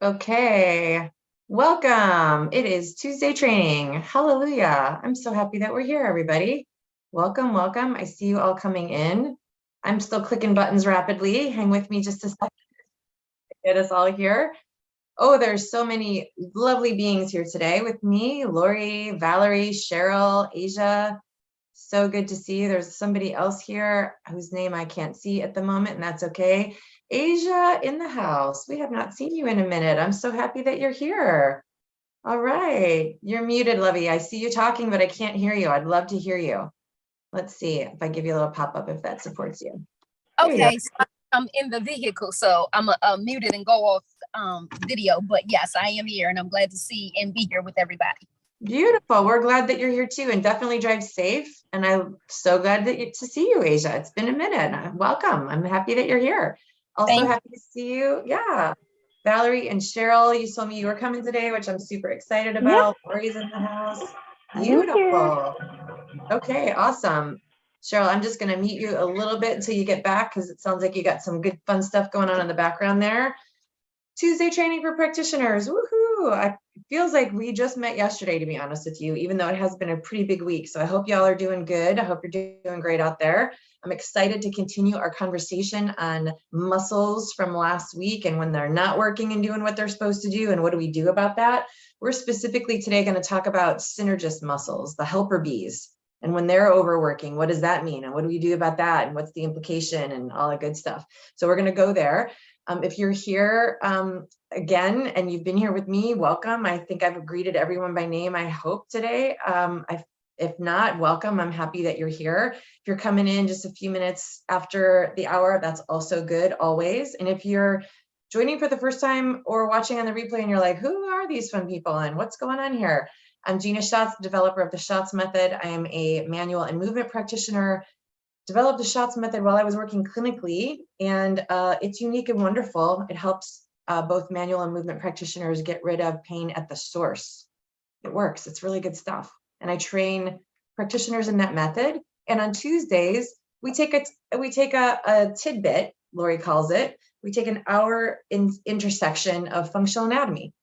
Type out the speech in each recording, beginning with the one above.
Okay, welcome. It is Tuesday training. Hallelujah. I'm so happy that we're here, everybody. Welcome, welcome. I see you all coming in. I'm still clicking buttons rapidly. Hang with me just a second to get us all here. Oh, there's so many lovely beings here today with me. Lori, Valerie, Cheryl, Asia. So good to see you. There's somebody else here whose name I can't see at the moment, and that's okay. Asia in the house. We have not seen you in a minute. I'm so happy that you're here. All right. You're muted, Lovey. I see you talking, but I can't hear you. I'd love to hear you. Let's see if I give you a little pop-up if that supports you. Okay, so I'm in the vehicle, so I'm muted and go off video. But yes, I am here, and I'm glad to see and be here with everybody. Beautiful. We're glad that you're here too, and definitely drive safe. And I'm so glad to see you, Asia. It's been a minute. Welcome. I'm happy that you're here. Also happy to see you. Yeah. Valerie and Cheryl, you told me you were coming today, which I'm super excited about. Yep. Lori's in the house. Beautiful. Okay, awesome. Cheryl, I'm just going to mute you a little bit until you get back because it sounds like you got some good fun stuff going on in the background there. Tuesday training for practitioners. Woohoo! It feels like we just met yesterday, to be honest with you, even though it has been a pretty big week. So I hope y'all are doing good. I hope you're doing great out there. I'm excited to continue our conversation on muscles from last week and when they're not working and doing what they're supposed to do and what do we do about that. We're specifically today going to talk about synergist muscles, the helper bees. And when they're overworking, what does that mean? And what do we do about that? And what's the implication and all the good stuff? So we're going to go there. If you're here again, and you've been here with me, welcome. I think I've greeted everyone by name, I hope today. If not, welcome. I'm happy that you're here. If you're coming in just a few minutes after the hour, that's also good always. And if you're joining for the first time or watching on the replay and you're like, who are these fun people and what's going on here? I'm Gina Schatz, developer of the Schatz method. I am a manual and movement practitioner. Developed the Schatz method while I was working clinically, and it's unique and wonderful. It helps both manual and movement practitioners get rid of pain at the source. It works. It's really good stuff. And I train practitioners in that method. And on Tuesdays, we take a tidbit, Lori calls it. We take an hour intersection of functional anatomy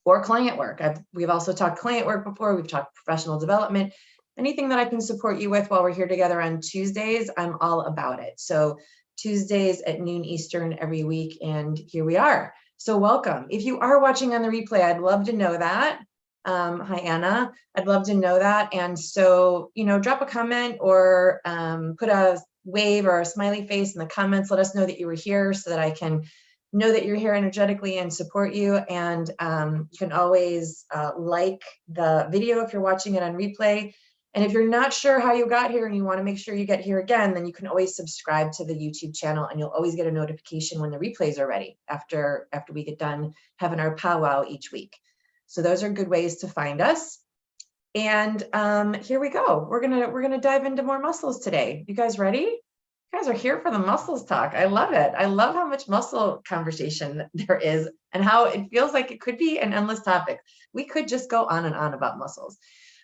or client work. We've also talked client work before. We've talked professional development. Anything that I can support you with while we're here together on Tuesdays, I'm all about it. So Tuesdays at noon Eastern every week, and here we are. So welcome. If you are watching on the replay, I'd love to know that. Hi, Anna. I'd love to know that. And so, drop a comment or put a wave or a smiley face in the comments. Let us know that you were here so that I can know that you're here energetically and support you. And you can always like the video if you're watching it on replay. And if you're not sure how you got here and you want to make sure you get here again, then you can always subscribe to the YouTube channel and you'll always get a notification when the replays are ready after we get done having our powwow each week. So those are good ways to find us. And here we go. We're gonna dive into more muscles today. You guys ready? You guys are here for the muscles talk. I love it. I love how much muscle conversation there is and how it feels like it could be an endless topic. We could just go on and on about muscles.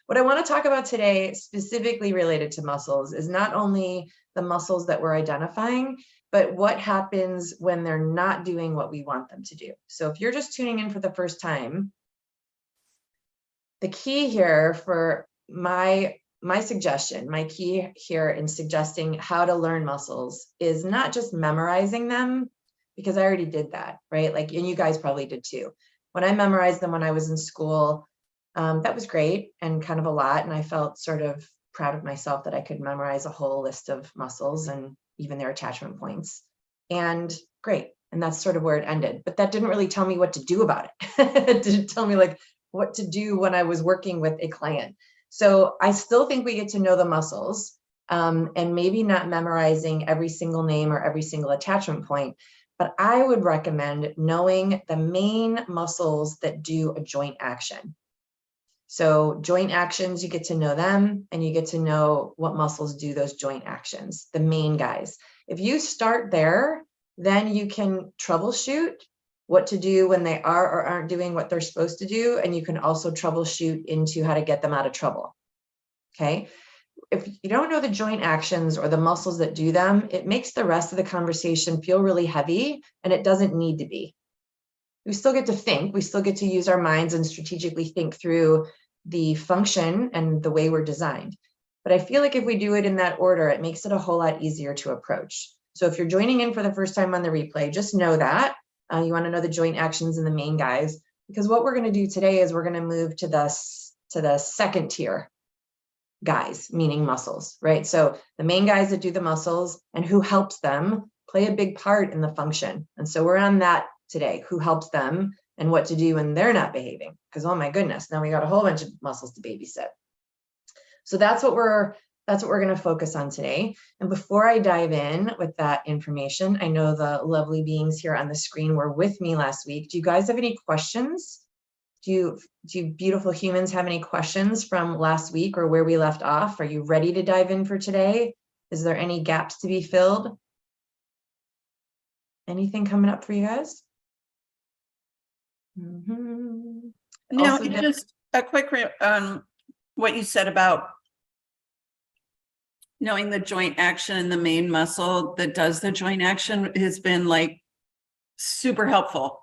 What I want to talk about today, specifically related to muscles, is not only the muscles that we're identifying, but what happens when they're not doing what we want them to do. So if you're just tuning in for the first time, the key here for my suggestion, my key here in suggesting how to learn muscles is not just memorizing them, because I already did that, right? And you guys probably did too. When I memorized them when I was in school, that was great and kind of a lot. And I felt sort of proud of myself that I could memorize a whole list of muscles and even their attachment points. And great. And that's sort of where it ended. But that didn't really tell me what to do about it. It didn't tell me what to do when I was working with a client. So I still think we get to know the muscles and maybe not memorizing every single name or every single attachment point. But I would recommend knowing the main muscles that do a joint action. So joint actions, you get to know them and you get to know what muscles do those joint actions, the main guys. If you start there, then you can troubleshoot what to do when they are or aren't doing what they're supposed to do. And you can also troubleshoot into how to get them out of trouble. Okay. If you don't know the joint actions or the muscles that do them, it makes the rest of the conversation feel really heavy and it doesn't need to be. we still get to think, we still get to use our minds and strategically think through the function and the way we're designed. But I feel like if we do it in that order, it makes it a whole lot easier to approach. So if you're joining in for the first time on the replay, just know that you want to know the joint actions and the main guys, because what we're going to do today is we're going to move to the second tier guys, meaning muscles, right? So the main guys that do the muscles and who helps them play a big part in the function. And so we're on that today, who helps them and what to do when they're not behaving, because oh my goodness, now we got a whole bunch of muscles to babysit. So that's what we're going to focus on today. And before I dive in with that information, I know the lovely beings here on the screen were with me last week. Do you guys have any questions? Do you beautiful humans have any questions from last week or where we left off? Are you ready to dive in for today? Is there any gaps to be filled? Anything coming up for you guys? No, just a quick what you said about knowing the joint action and the main muscle that does the joint action has been like super helpful.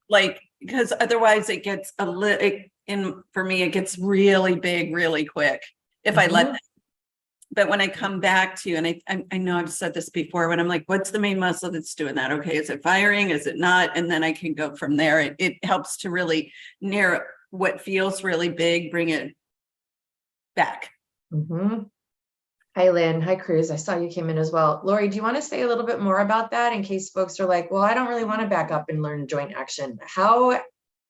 Like, because otherwise it gets a little, for me, it gets really big, really quick if I let them. But when I come back to, and I know I've said this before, when I'm like, what's the main muscle that's doing that? Okay, is it firing? Is it not? And then I can go from there. It helps to really narrow what feels really big, bring it back. Hi, Lynn. Hi, Cruz. I saw you came in as well. Lori, do you want to say a little bit more about that in case folks are like, well, I don't really want to back up and learn joint action. How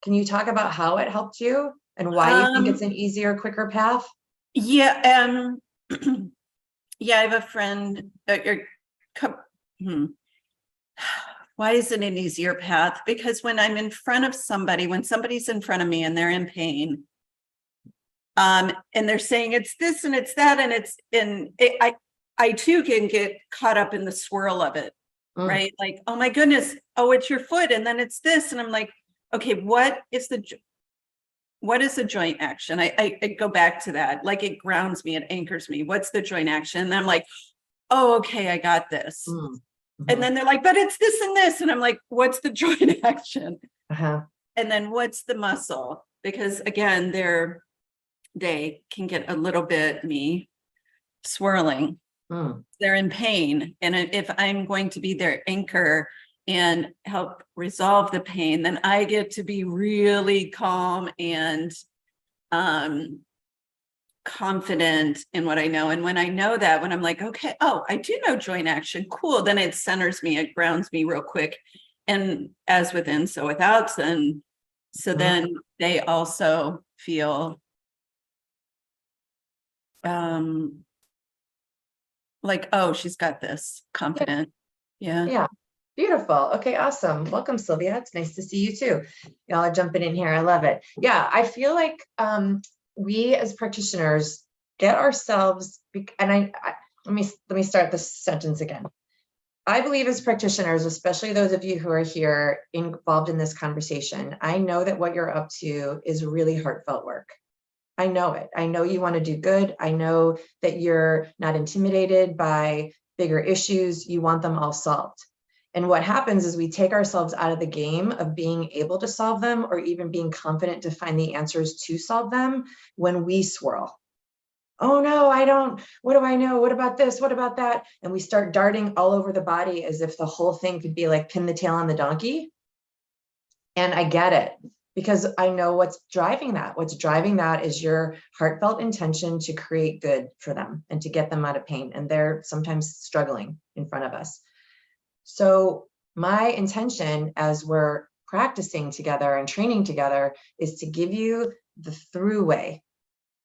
can you talk about how it helped you and why you think it's an easier, quicker path? Yeah. Yeah, I have a friend. Why is it an easier path? Because when I'm in front of somebody, when somebody's in front of me and they're in pain, and they're saying it's this and it's that, and I too can get caught up in the swirl of it, right? Like, oh my goodness, oh, it's your foot, and then it's this, and I'm like, okay, what is the joint action? I go back to that, like it grounds me, it anchors me. What's the joint action? And I'm like, oh, okay, I got this. And then they're like, but it's this and this, and I'm like, what's the joint action? And then what's the muscle? Because again, they can get a little bit swirling. They're in pain. And if I'm going to be their anchor and help resolve the pain, then I get to be really calm and confident in what I know. And when I know that, when I'm like, okay, oh, I do know joint action, cool, then it centers me, it grounds me real quick. And as within, so without, and so then they also feel like, oh, she's got this, confident. Yeah. Beautiful. Okay, awesome. Welcome, Sylvia. It's nice to see you too. Y'all are jumping in here. I love it. Yeah, I feel like we as practitioners get ourselves, and let me start this sentence again. I believe as practitioners, especially those of you who are here involved in this conversation, I know that what you're up to is really heartfelt work. I know it. I know you want to do good. I know that you're not intimidated by bigger issues. You want them all solved. And what happens is we take ourselves out of the game of being able to solve them or even being confident to find the answers to solve them when we swirl. Oh no, I don't. What do I know? What about this? What about that? And we start darting all over the body as if the whole thing could be like pin the tail on the donkey. And I get it, because I know what's driving that. What's driving that is your heartfelt intention to create good for them and to get them out of pain. And they're sometimes struggling in front of us. So my intention as we're practicing together and training together is to give you the through way,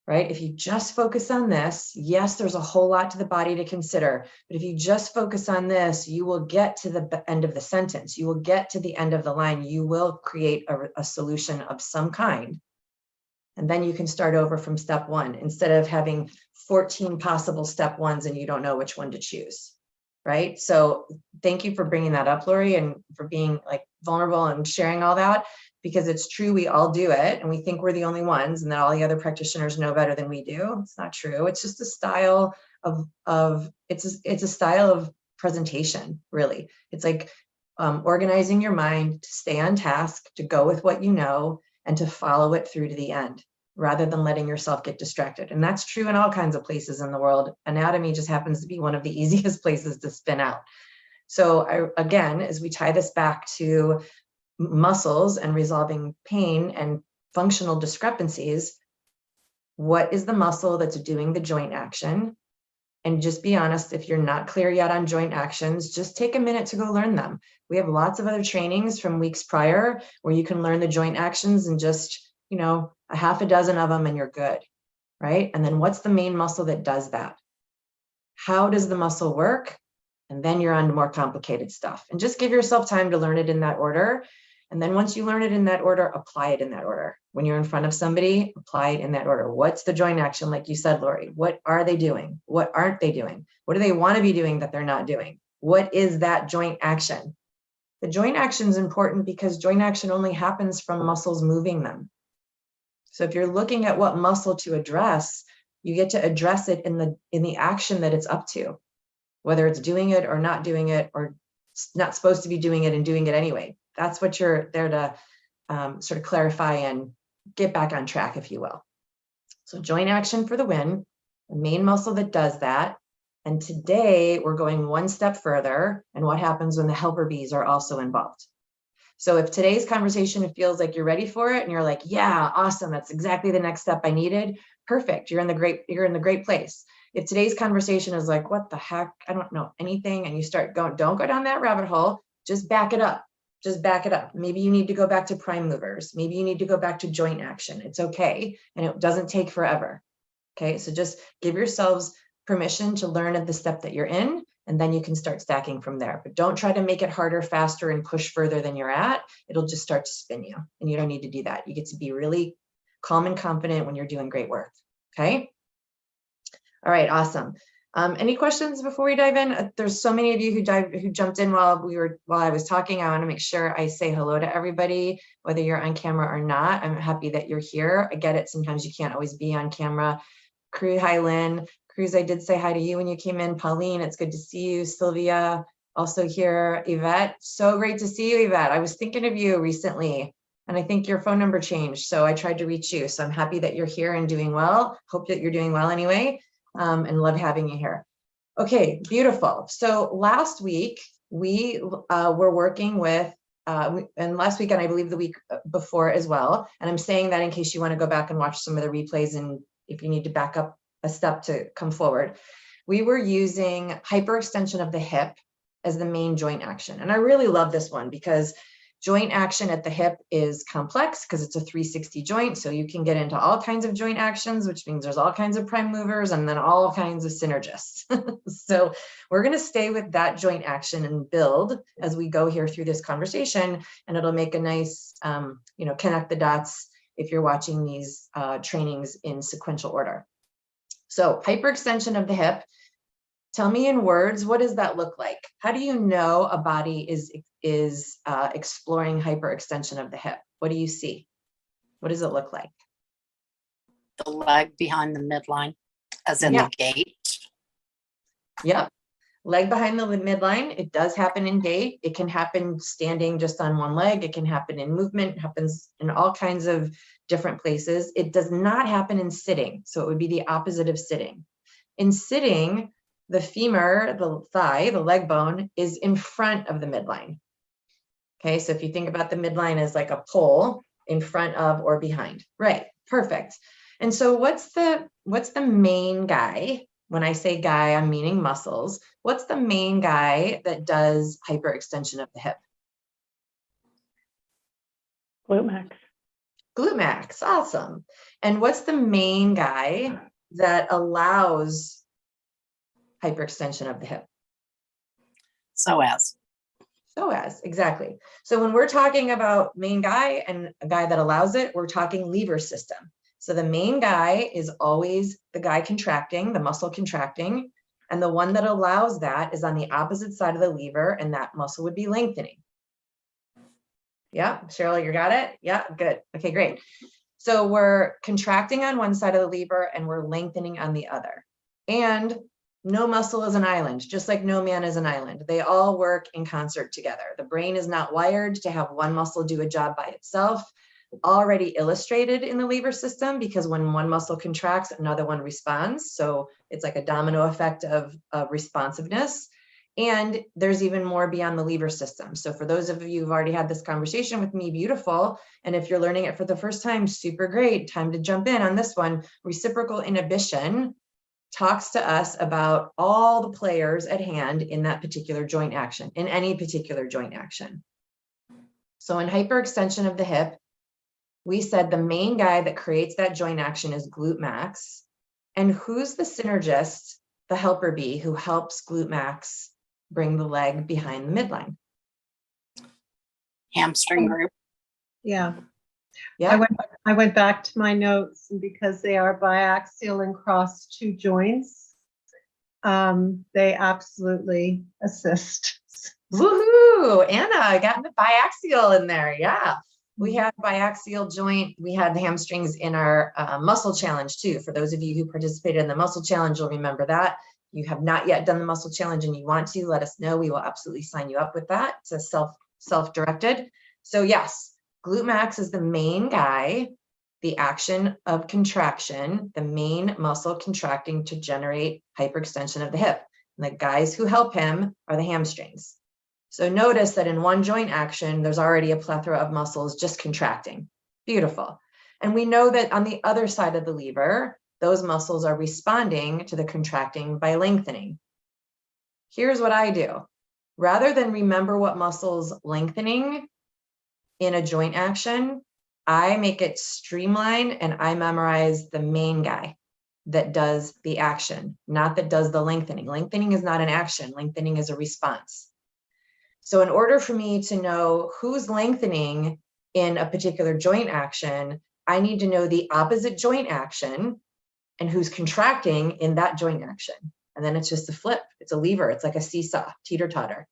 right? If you just focus on this, yes, there's a whole lot to the body to consider, but if you just focus on this, you will get to the end of the sentence. You will get to the end of the line. You will create a solution of some kind. And then you can start over from step one instead of having 14 possible step ones and you don't know which one to choose. Right? So thank you for bringing that up, Lori, and for being like vulnerable and sharing all that, because it's true. We all do it and we think we're the only ones and that all the other practitioners know better than we do. It's not true. It's just a style of it's a style of presentation, really. It's like organizing your mind to stay on task, to go with what you know, and to follow it through to the end, rather than letting yourself get distracted. And that's true in all kinds of places in the world. Anatomy just happens to be one of the easiest places to spin out. So again, as we tie this back to muscles and resolving pain and functional discrepancies, what is the muscle that's doing the joint action? And just be honest, if you're not clear yet on joint actions, just take a minute to go learn them. We have lots of other trainings from weeks prior where you can learn the joint actions and just, a half a dozen of them and you're good, right? And then what's the main muscle that does that? How does the muscle work? And then you're on to more complicated stuff. And just give yourself time to learn it in that order. And then once you learn it in that order, apply it in that order. When you're in front of somebody, apply it in that order. What's the joint action? Like you said, Lori, what are they doing? What aren't they doing? What do they want to be doing that they're not doing? What is that joint action? The joint action is important because joint action only happens from muscles moving them. So if you're looking at what muscle to address, you get to address it in the action that it's up to, whether it's doing it or not doing it, or not supposed to be doing it and doing it anyway. That's what you're there to sort of clarify and get back on track, if you will. So joint action for the win, the main muscle that does that. And today we're going one step further, and what happens when the helper bees are also involved. So if today's conversation feels like you're ready for it and you're like, yeah, awesome, that's exactly the next step I needed, perfect, you're in the great place. If today's conversation is like, what the heck, I don't know anything, and you start going, don't go down that rabbit hole, just back it up. Just back it up. Maybe you need to go back to prime movers. Maybe you need to go back to joint action. It's okay. And it doesn't take forever. Okay. So just give yourselves permission to learn at the step that you're in, and then you can start stacking from there. But don't try to make it harder, faster, and push further than you're at. It'll just start to spin you, and you don't need to do that. You get to be really calm and confident when you're doing great work. Okay. All right. Awesome. Any questions before we dive in? There's so many of you who jumped in while I was talking. I want to make sure I say hello to everybody, whether you're on camera or not. I'm happy that you're here. I get it. Sometimes you can't always be on camera. Cruz, hi, Lynn. Cruz, I did say hi to you when you came in. Pauline, it's good to see you. Sylvia, also here. Yvette, so great to see you, Yvette. I was thinking of you recently, and I think your phone number changed, so I tried to reach you. So I'm happy that you're here and doing well. Hope that you're doing well anyway. And love having you here. Okay, beautiful. So last week we were working with, and last weekend, I believe the week before as well. And I'm saying that in case you want to go back and watch some of the replays, and if you need to back up a step to come forward, we were using hyperextension of the hip as the main joint action. And I really love this one because joint action at the hip is complex because it's a 360 joint. So you can get into all kinds of joint actions, which means there's all kinds of prime movers and then all kinds of synergists. So we're going to stay with that joint action and build as we go here through this conversation. And it'll make a nice, connect the dots if you're watching these trainings in sequential order. So hyperextension of the hip. Tell me in words, what does that look like? How do you know a body is exploring hyperextension of the hip? What do you see? What does it look like? The leg behind the midline, as in the gait. Yep. Leg behind the midline. It does happen in gait. It can happen standing just on one leg. It can happen in movement. It happens in all kinds of different places. It does not happen in sitting. So it would be the opposite of sitting. In sitting, the femur, the thigh, the leg bone is in front of the midline. Okay, so if you think about the midline as like a pole in front of or behind, right? Perfect. And so what's the main guy? When I say guy, I'm meaning muscles. What's the main guy that does hyperextension of the hip? Glute max. Glute max, awesome. And what's the main guy that allows hyperextension of the hip? Psoas, exactly. So when we're talking about main guy and a guy that allows it, we're talking lever system. So the main guy is always the guy contracting, the muscle contracting, and the one that allows that is on the opposite side of the lever, and that muscle would be lengthening. Yeah, Cheryl, you got it? Yeah, good. Okay, great. So we're contracting on one side of the lever and we're lengthening on the other. And no muscle is an island, just like no man is an island. They all work in concert together. The brain is not wired to have one muscle do a job by itself, already illustrated in the lever system, because when one muscle contracts, another one responds. So it's like a domino effect of responsiveness. And there's even more beyond the lever system. So for those of you who've already had this conversation with me, beautiful. And if you're learning it for the first time, super great. Time to jump in on this one. Reciprocal inhibition talks to us about all the players at hand in that particular joint action, in any particular joint action. So in hyperextension of the hip, we said the main guy that creates that joint action is glute max. And who's the synergist, the helper bee, who helps glute max bring the leg behind the midline? Hamstring group. Yeah. Yeah. I went back to my notes, and because they are biaxial and cross two joints, they absolutely assist. Woohoo! Anna got the biaxial in there. Yeah. We had biaxial joint. We had the hamstrings in our muscle challenge too. For those of you who participated in the muscle challenge, you'll remember that. You have not yet done the muscle challenge and you want to, let us know. We will absolutely sign you up with that. It's a self-directed. So yes, glute max is the main guy, the action of contraction, the main muscle contracting to generate hyperextension of the hip. And the guys who help him are the hamstrings. So notice that in one joint action, there's already a plethora of muscles just contracting. Beautiful. And we know that on the other side of the lever, those muscles are responding to the contracting by lengthening. Here's what I do. Rather than remember what muscles lengthening in a joint action, I make it streamline and I memorize the main guy that does the action, not that does the lengthening. Lengthening is not an action. Lengthening is a response. So in order for me to know who's lengthening in a particular joint action, I need to know the opposite joint action and who's contracting in that joint action. And then it's just a flip. It's a lever. It's like a seesaw, teeter-totter,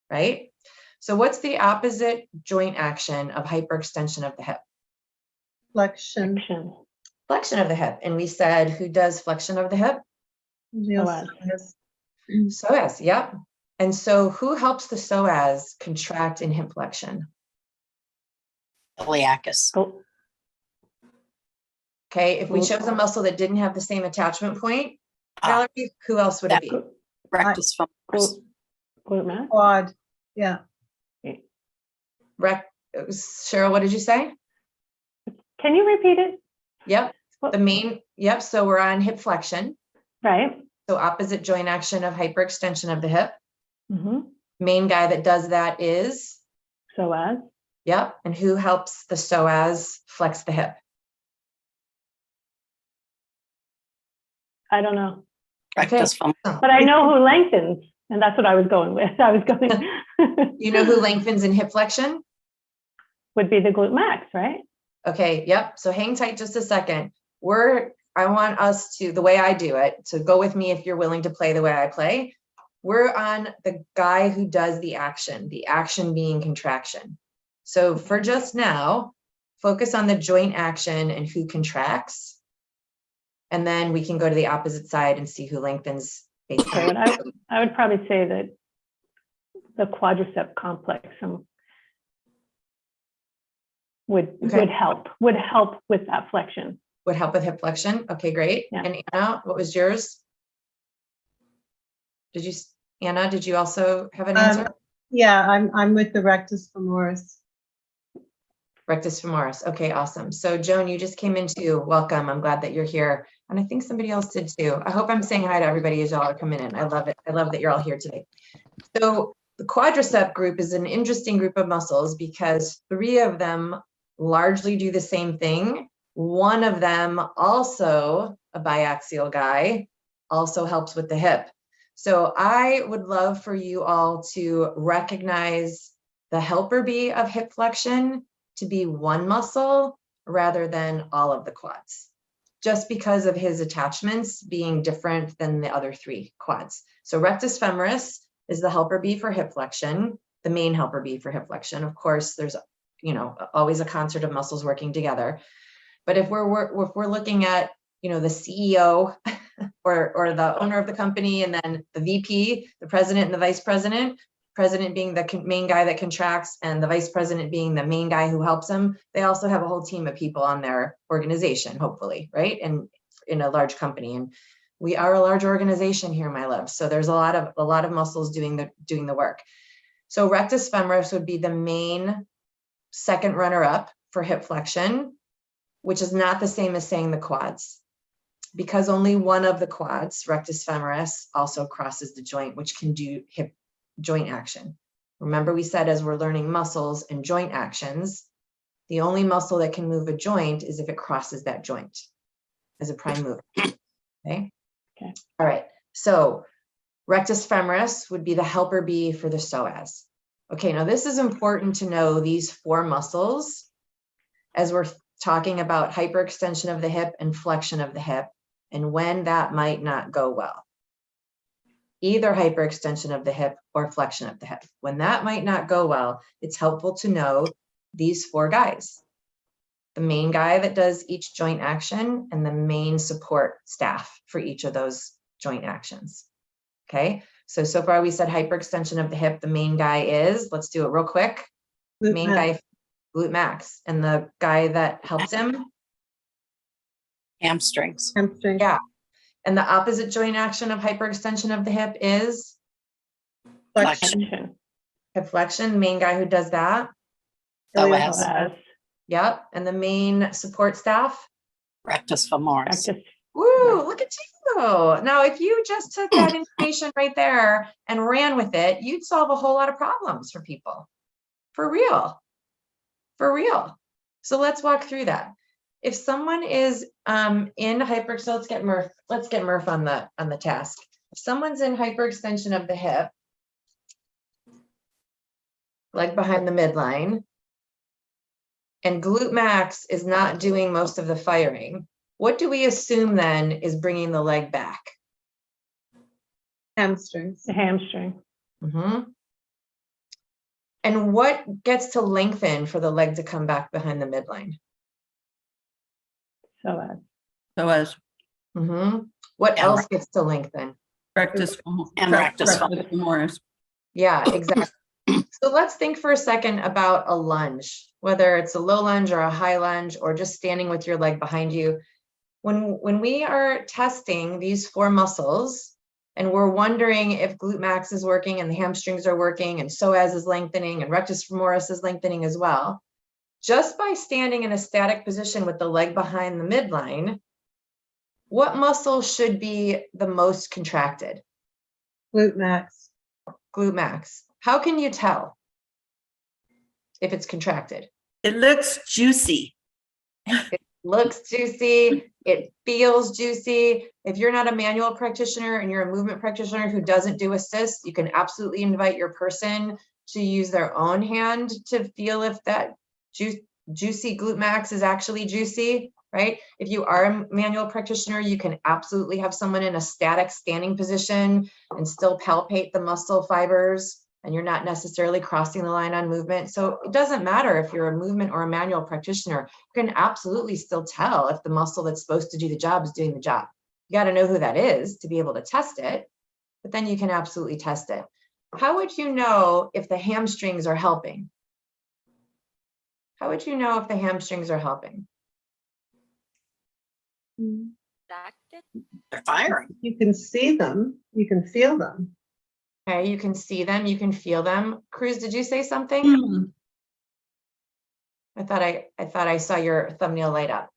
right? So what's the opposite joint action of hyperextension of the hip? Flexion. Flexion of the hip. And we said, who does flexion of the hip? Psoas, yep. And so who helps the psoas contract in hip flexion? Iliacus. Okay, if we chose a muscle that didn't have the same attachment point, Valerie, who else would it be? Rectus femoris. Quad. Yeah. Cheryl, what did you say? Can you repeat it? Yep, the main, yep, so we're on hip flexion. Right. So opposite joint action of hyperextension of the hip. Mm-hmm. Main guy that does that is? Psoas. Yep, and who helps the psoas flex the hip? I don't know. Rectus femoris. But I know who lengthens, and that's what I was going with. I was going. You know who lengthens in hip flexion? Would be the glute max, right? Okay, yep. So hang tight just a second. I want us to, the way I do it, so go with me if you're willing to play the way I play. We're on the guy who does the action being contraction. So for just now, focus on the joint action and who contracts. And then we can go to the opposite side and see who lengthens. Okay, I would probably say that the quadricep complex would help with that flexion. Would help with hip flexion. Okay, great. Yeah. And Anna, what was yours? Anna, did you also have an answer? Yeah, I'm with the rectus femoris. Rectus femoris. Okay, awesome. So Joan, you just came in too. Welcome. I'm glad that you're here. And I think somebody else did too. I hope I'm saying hi to everybody as y'all are coming in. I love it. I love that you're all here today. So the quadricep group is an interesting group of muscles because 3 of them largely do the same thing. One of them, also a biaxial guy, also helps with the hip. So I would love for you all to recognize the helper bee of hip flexion to be one muscle rather than all of the quads, just because of his attachments being different than the other 3 quads. So rectus femoris is the helper bee for hip flexion, the main helper bee for hip flexion. Of course, there's always a concert of muscles working together. But if we're looking at the CEO or the owner of the company, and then the VP, the president and the vice president, president being the main guy that contracts and the vice president being the main guy who helps them. They also have a whole team of people on their organization, hopefully, right? And in a large company. And we are a large organization here, my loves. So there's a lot of muscles doing the work. So rectus femoris would be the main second runner-up for hip flexion, which is not the same as saying the quads, because only one of the quads, rectus femoris, also crosses the joint, which can do hip joint action. Remember, we said as we're learning muscles and joint actions, the only muscle that can move a joint is if it crosses that joint as a prime mover. Okay. All right. So rectus femoris would be the helper B for the psoas. Okay. Now this is important to know these 4 muscles as we're talking about hyperextension of the hip and flexion of the hip, and when that might not go well. Either hyperextension of the hip or flexion of the hip. When that might not go well, it's helpful to know these 4 guys. The main guy that does each joint action and the main support staff for each of those joint actions. Okay, so far we said hyperextension of the hip, the main guy is, let's do it real quick. Glute Main max. guy, glute max, and the guy that helps him, Hamstrings. Hamstring. yeah. And the opposite joint action of hyperextension of the hip is Flexion. Extension. hip flexion, main guy who does that. Psoas. Psoas. Yep, and the main support staff. Rectus femoris. Rectus. Woo, look at you. Now, if you just took that information right there and ran with it, you'd solve a whole lot of problems for people. For real. For real. So let's walk through that. If someone is in hyperextension, let's get Murph on the task. If someone's in hyperextension of the hip, leg behind the midline, and glute max is not doing most of the firing, what do we assume then is bringing the leg back? Hamstrings. The hamstring. Mm-hmm. And what gets to lengthen for the leg to come back behind the midline? Psoas. Psoas. Mm-hmm. What And else gets to lengthen? Rectus. And rectus femoris. Yeah, exactly. So let's think for a second about a lunge, whether it's a low lunge or a high lunge, or just standing with your leg behind you. When we are testing these 4 muscles and we're wondering if glute max is working and the hamstrings are working and psoas is lengthening and rectus femoris is lengthening as well, just by standing in a static position with the leg behind the midline, what muscle should be the most contracted? Glute max. Glute max. How can you tell if it's contracted? It looks juicy. It looks juicy. It feels juicy. If you're not a manual practitioner and you're a movement practitioner who doesn't do assist, you can absolutely invite your person to use their own hand to feel if that juicy glute max is actually juicy, right? If you are a manual practitioner, you can absolutely have someone in a static standing position and still palpate the muscle fibers, and you're not necessarily crossing the line on movement. So it doesn't matter if you're a movement or a manual practitioner, you can absolutely still tell if the muscle that's supposed to do the job is doing the job. You got to know who that is to be able to test it, but then you can absolutely test it. How would you know if the hamstrings are helping? How would you know if the hamstrings are helping? They're firing. You can see them. You can feel them. Okay, you can see them, you can feel them. Cruz, did you say something? Mm. I thought I saw your thumbnail light up.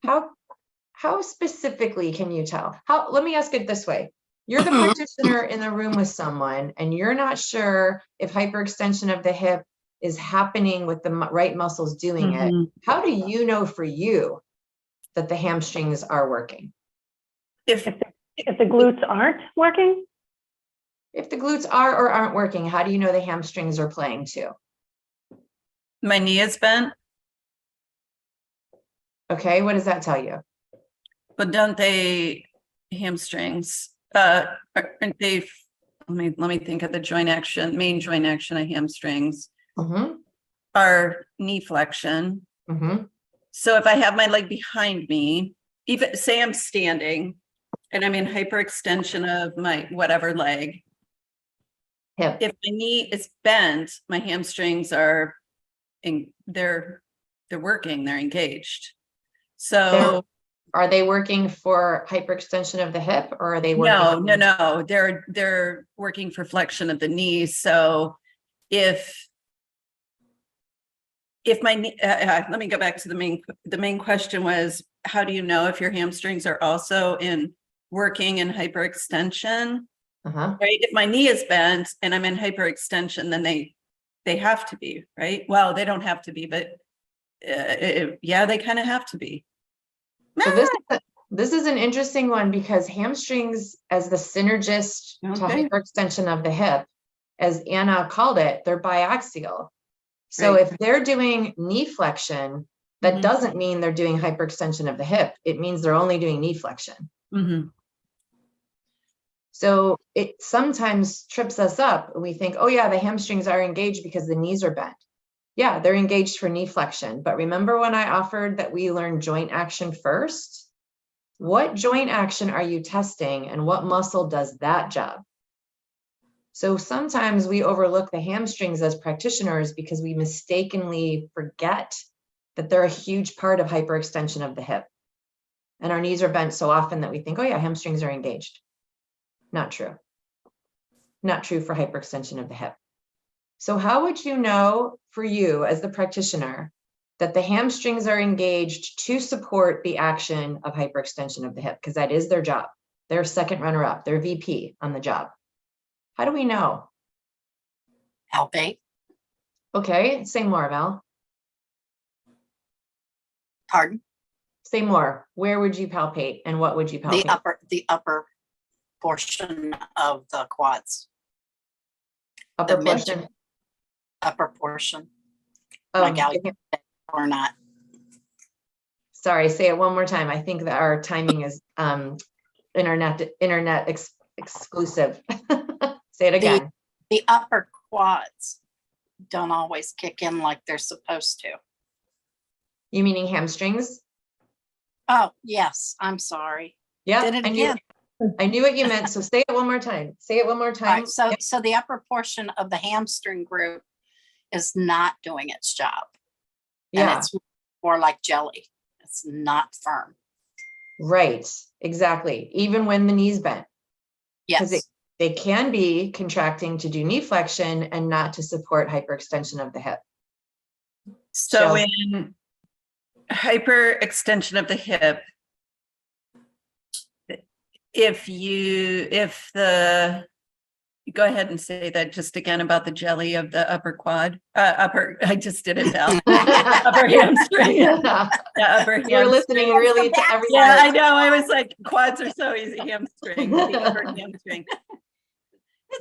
How specifically can you tell? Let me ask it this way. You're the practitioner in the room with someone and you're not sure if hyperextension of the hip is happening with the right muscles doing it. How do you know for you that the hamstrings are working? If the glutes aren't working, If the glutes are or aren't working, how do you know the hamstrings are playing too? My knee is bent, Okay, what does that tell you? but don't they hamstrings? Aren't they? Let me think of the joint action, main joint action of hamstrings Mm-hmm. are knee flexion. Mm-hmm. So if I have my leg behind me even say I'm standing and I'm in hyperextension of my whatever leg. Hip. If my knee is bent, my hamstrings are they're working, they're engaged. So Are they working for hyperextension of the hip, or are they working? No, they're working for flexion of the knees. So if my knee, let me go back to the main question was, how do you know if your hamstrings are also working in hyperextension? Uh-huh. Right? If my knee is bent and I'm in hyperextension, then they have to be, right? Well, they don't have to be, but yeah, they kind of have to be. So this is an interesting one, because hamstrings, as the synergist to hyperextension of the hip, as Anna called it, they're biaxial. So Right. if they're doing knee flexion, that doesn't mean they're doing hyperextension of the hip. It means they're only doing knee flexion. So it sometimes trips us up. We think, oh yeah, the hamstrings are engaged because the knees are bent. Yeah, they're engaged for knee flexion. But remember when I offered that we learn joint action first? What joint action are you testing, and what muscle does that job? So sometimes we overlook the hamstrings as practitioners because we mistakenly forget that they're a huge part of hyperextension of the hip. And our knees are bent so often that we think, oh yeah, hamstrings are engaged. Not true. Not true for hyperextension of the hip. So how would you know, for you as the practitioner, that the hamstrings are engaged to support the action of hyperextension of the hip? Because that is their job. They're second runner-up. They're VP on the job. How do we know? Palpate. Okay, say more, Val. Pardon? Say more. Where would you palpate, and what would you palpate? The upper portion of the quads. Upper portion. Upper portion. Oh, Or not. Sorry, say it one more time. I think that our timing is internet exclusive. Say it again. The upper quads don't always kick in like they're supposed to. You meaning hamstrings? Oh, yes. I'm sorry. Yeah, Did it again. I knew what you meant. So say it one more time. Say it one more time. All right, so the upper portion of the hamstring group is not doing its job. Yeah. And it's more like jelly. It's not firm. Right. Exactly. Even when the knee's bent. Yes. They can be contracting to do knee flexion and not to support hyperextension of the hip. So in hyperextension of the hip, go ahead and say that just again about the jelly of the upper quad, I just did it, Val. Upper hamstring. Yeah. Upper hamstring. You're listening really to everyone. Yeah, I know. I was like, quads are so easy. Hamstring, the upper hamstring.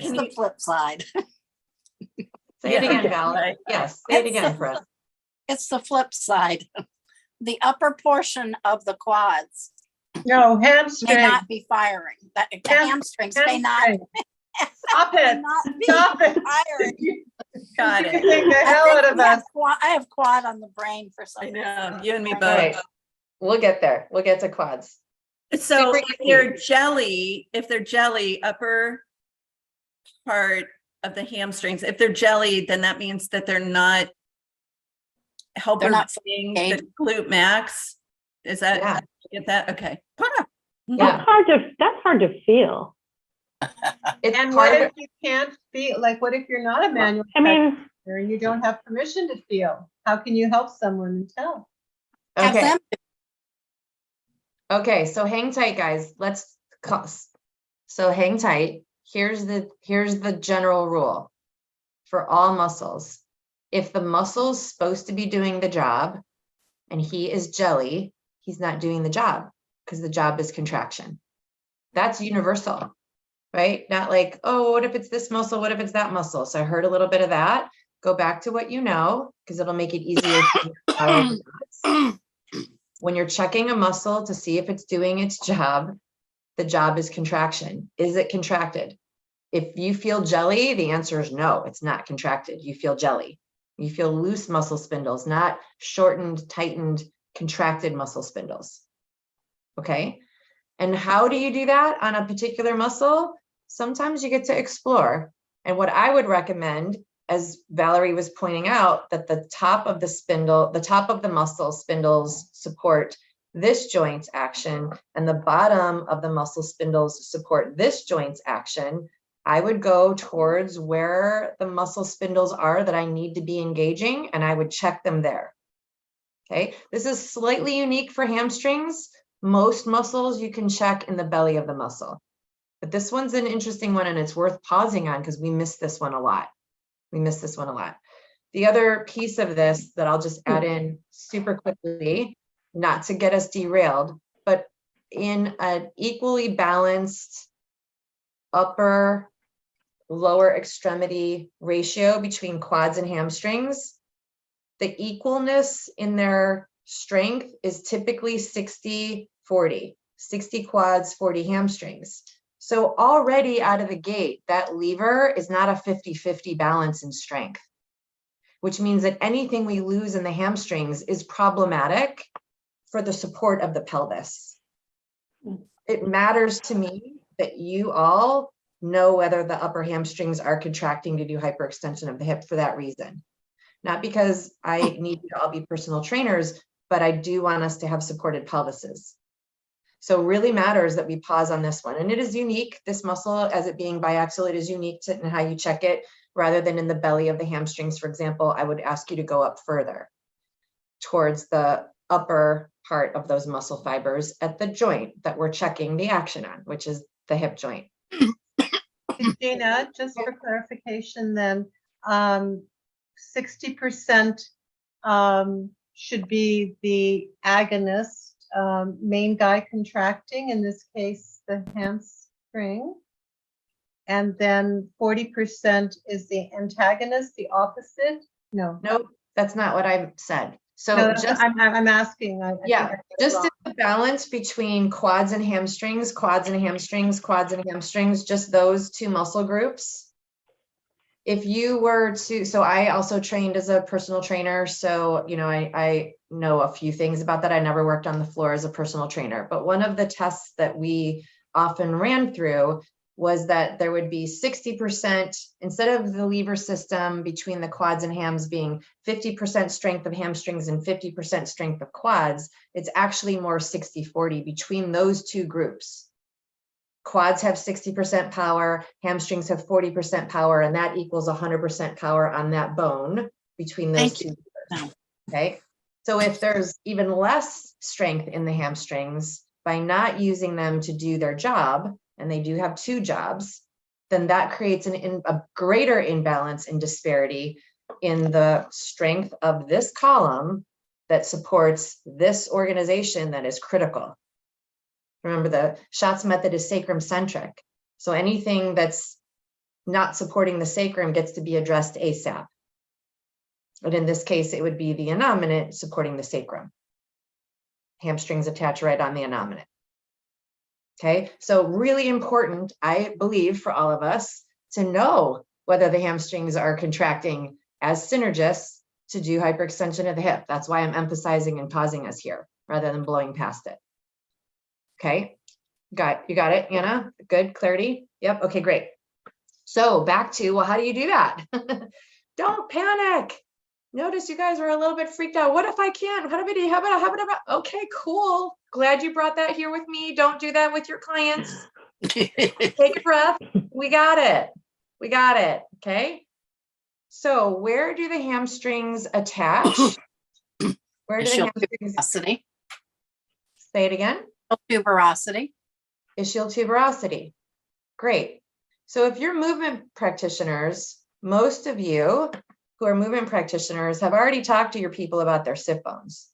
It's the flip side. Say it again, Val. Right. Yes, say it again for us. It's the flip side. The upper portion of the quads No, may hamstring. not be firing. The hamstrings may not. Hamstring. Stop it. Not Stop it. firing. Got it. Take the hell out of us. I have quad on the brain for some I reason. know. You and me All both. right. We'll get there. We'll get to quads. So Super if they're jelly, upper part of the hamstrings, if they're jelly, then that means that they're not helping the glute max. Is that, Yeah. get that? Okay. Yeah. That's hard to feel. It's And part what of if you can't feel, like, what if you're not a manual I mean, practitioner and you don't have permission to feel? How can you help someone and tell? Have Okay. them Okay, so hang tight, guys. So hang tight. Here's the general rule for all muscles. If the muscle's supposed to be doing the job and he is jelly, he's not doing the job because the job is contraction. That's universal, right? Not like, oh, what if it's this muscle? What if it's that muscle? So I heard a little bit of that. Go back to what you know, because it'll make it easier. When you're checking a muscle to see if it's doing its job, the job is contraction. Is it contracted? If you feel jelly, the answer is no, it's not contracted. You feel jelly. You feel loose muscle spindles, not shortened, tightened, contracted muscle spindles. Okay. And how do you do that on a particular muscle? Sometimes you get to explore. And what I would recommend, as Valerie was pointing out, that the top of the spindle, the top of the muscle spindles support this joint's action, and the bottom of the muscle spindles support this joint's action. I would go towards where the muscle spindles are that I need to be engaging, and I would check them there. Okay, this is slightly unique for hamstrings. Most muscles you can check in the belly of the muscle. But this one's an interesting one, and it's worth pausing on because we miss this one a lot. We miss this one a lot. The other piece of this that I'll just add in super quickly, not to get us derailed, but in an equally balanced upper lower extremity ratio between quads and hamstrings, the equalness in their strength is typically 60-40, 60 quads, 40 hamstrings. So already out of the gate, that lever is not a 50-50 balance in strength, which means that anything we lose in the hamstrings is problematic for the support of the pelvis. It matters to me that you all know whether the upper hamstrings are contracting to do hyperextension of the hip for that reason. Not because I need you to all be personal trainers, but I do want us to have supported pelvises. So really matters that we pause on this one. And it is unique, this muscle, as it being biaxial, it is unique to in how you check it, rather than in the belly of the hamstrings, for example. I would ask you to go up further towards the upper part of those muscle fibers at the joint that we're checking the action on, which is the hip joint. Gina, just for clarification then, 60% should be the agonist, main guy contracting, in this case, the hamstring. And then 40% is the antagonist, the opposite? No. Nope, that's not what I said. So No, just, I'm asking. yeah, just the balance between quads and hamstrings, quads and hamstrings, quads and hamstrings, just those two muscle groups. If you were to, so I also trained as a personal trainer. So, you know, I know a few things about that. I never worked on the floor as a personal trainer, but one of the tests that we often ran through was that there would be 60%, instead of the lever system between the quads and hams being 50% strength of hamstrings and 50% strength of quads, it's actually more 60-40 between those two groups. Quads have 60% power, hamstrings have 40% power, and that equals 100% power on that bone between those two groups. Okay, so if there's even less strength in the hamstrings, by not using them to do their job, and they do have two jobs, then that creates a greater imbalance and disparity in the strength of this column that supports this organization that is critical. Remember, the Schatz method is sacrum-centric. So anything that's not supporting the sacrum gets to be addressed ASAP. But in this case, it would be the innominate supporting the sacrum. Hamstrings attach right on the innominate. Okay, so really important, I believe, for all of us to know whether the hamstrings are contracting as synergists to do hyperextension of the hip. That's why I'm emphasizing and pausing us here rather than blowing past it. Okay, you got it, Anna? Good, clarity? Yep, okay, great. So back to, well, how do you do that? Don't panic. Notice you guys are a little bit freaked out. What if I can't? How about? Okay, cool. Glad you brought that here with me. Don't do that with your clients. Take a breath. We got it. We got it. Okay. So where do the hamstrings attach? Where do the hamstrings? Tuberosity. Say it again. Tuberosity. Ischial tuberosity. Great. So if you're movement practitioners, most of you who are movement practitioners have already talked to your people about their sit bones.